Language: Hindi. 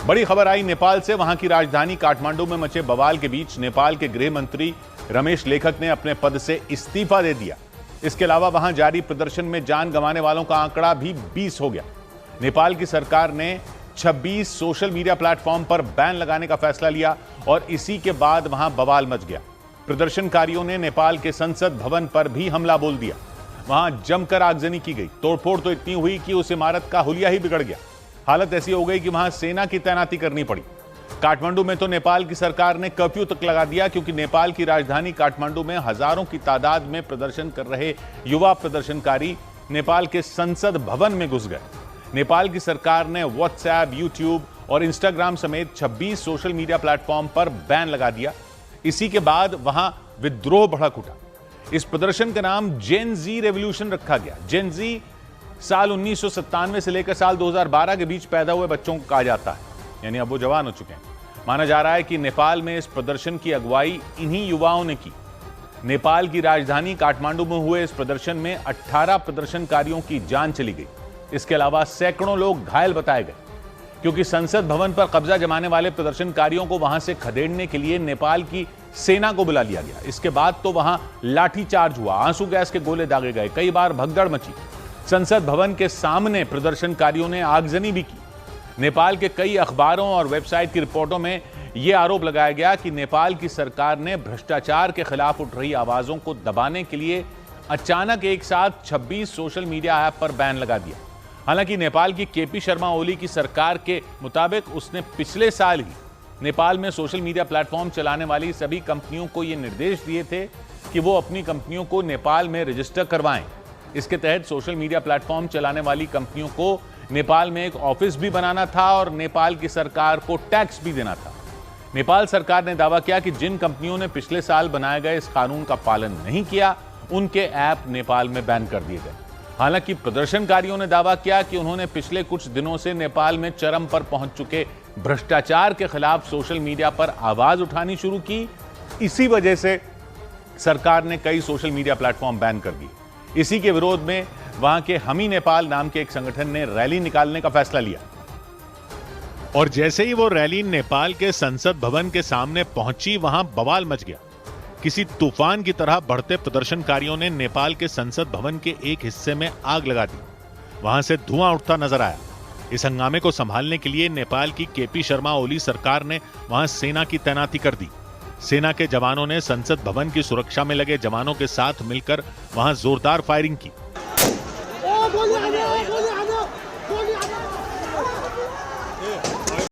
बड़ी खबर आई नेपाल से। वहां की राजधानी काठमांडू में मचे बवाल के बीच नेपाल के गृह मंत्री रमेश लेखक ने अपने पद से इस्तीफा दे दिया। इसके अलावा वहां जारी प्रदर्शन में जान गंवाने वालों का आंकड़ा भी 20 हो गया। नेपाल की सरकार ने 26 सोशल मीडिया प्लेटफॉर्म पर बैन लगाने का फैसला लिया और इसी के बाद वहां बवाल मच गया। प्रदर्शनकारियों ने नेपाल के संसद भवन पर भी हमला बोल दिया। वहां जमकर आगजनी की गई। तोड़फोड़ तो इतनी हुई कि उस इमारत का हुलिया ही बिगड़ गया। हालत ऐसी हो गई कि वहां सेना की तैनाती करनी पड़ी। काठमांडू में तो नेपाल की सरकार ने कर्फ्यू तक लगा दिया, क्योंकि नेपाल की राजधानी काठमांडू में हजारों की तादाद में प्रदर्शन कर रहे युवा प्रदर्शनकारी नेपाल के संसद भवन में घुस गए। नेपाल की सरकार ने व्हाट्सएप, यूट्यूब और इंस्टाग्राम समेत 26 सोशल मीडिया प्लेटफॉर्म पर बैन लगा दिया। इसी के बाद वहां विद्रोह भड़क उठा। इस प्रदर्शन का नाम जेन जी रेवोल्यूशन रखा गया। जेन जी साल 1997 से लेकर साल 2012 के बीच पैदा हुए बच्चों को कहा जाता है, यानी अब वो जवान हो चुके हैं। माना जा रहा है कि नेपाल में इस प्रदर्शन की अगुवाई इन्हीं युवाओं ने की। नेपाल की राजधानी काठमांडू में हुए इस प्रदर्शन में 18 प्रदर्शनकारियों की जान चली गई। इसके अलावा सैकड़ों लोग घायल बताए गए, क्योंकि संसद भवन पर कब्जा जमाने वाले प्रदर्शनकारियों को वहां से खदेड़ने के लिए नेपाल की सेना को बुला लिया गया। इसके बाद तो वहां लाठीचार्ज हुआ, आंसू गैस के गोले दागे गए, कई बार भगदड़ मची। संसद भवन के सामने प्रदर्शनकारियों ने आगजनी भी की। नेपाल के कई अखबारों और वेबसाइट की रिपोर्टों में यह आरोप लगाया गया कि नेपाल की सरकार ने भ्रष्टाचार के खिलाफ उठ रही आवाजों को दबाने के लिए अचानक एक साथ 26 सोशल मीडिया ऐप पर बैन लगा दिया। हालांकि नेपाल की केपी शर्मा ओली की सरकार के मुताबिक उसने पिछले साल ही नेपाल में सोशल मीडिया प्लेटफॉर्म चलाने वाली सभी कंपनियों को यह निर्देश दिए थे कि वो अपनी कंपनियों को नेपाल में रजिस्टर करवाएं। इसके तहत सोशल मीडिया प्लेटफॉर्म चलाने वाली कंपनियों को नेपाल में एक ऑफिस भी बनाना था और नेपाल की सरकार को टैक्स भी देना था। नेपाल सरकार ने दावा किया कि जिन कंपनियों ने पिछले साल बनाए गए इस कानून का पालन नहीं किया, उनके ऐप नेपाल में बैन कर दिए गए। हालांकि प्रदर्शनकारियों ने दावा किया कि उन्होंने पिछले कुछ दिनों से नेपाल में चरम पर पहुंच चुके भ्रष्टाचार के खिलाफ सोशल मीडिया पर आवाज उठानी शुरू की। इसी वजह से सरकार ने कई सोशल मीडिया प्लेटफॉर्म बैन कर दिए। इसी के विरोध में वहां के हमी नेपाल नाम के एक संगठन ने रैली निकालने का फैसला लिया। और जैसे ही वो रैली नेपाल के संसद भवन के सामने पहुंची, वहां बवाल मच गया। किसी तूफान की तरह बढ़ते प्रदर्शनकारियों ने नेपाल के संसद भवन के एक हिस्से में आग लगा दी। वहां से धुआं उठता नजर आया। इस हंगामे को संभालने के लिए नेपाल की केपी शर्मा ओली सरकार ने वहां सेना की तैनाती कर दी। सेना के जवानों ने संसद भवन की सुरक्षा में लगे जवानों के साथ मिलकर वहां जोरदार फायरिंग की।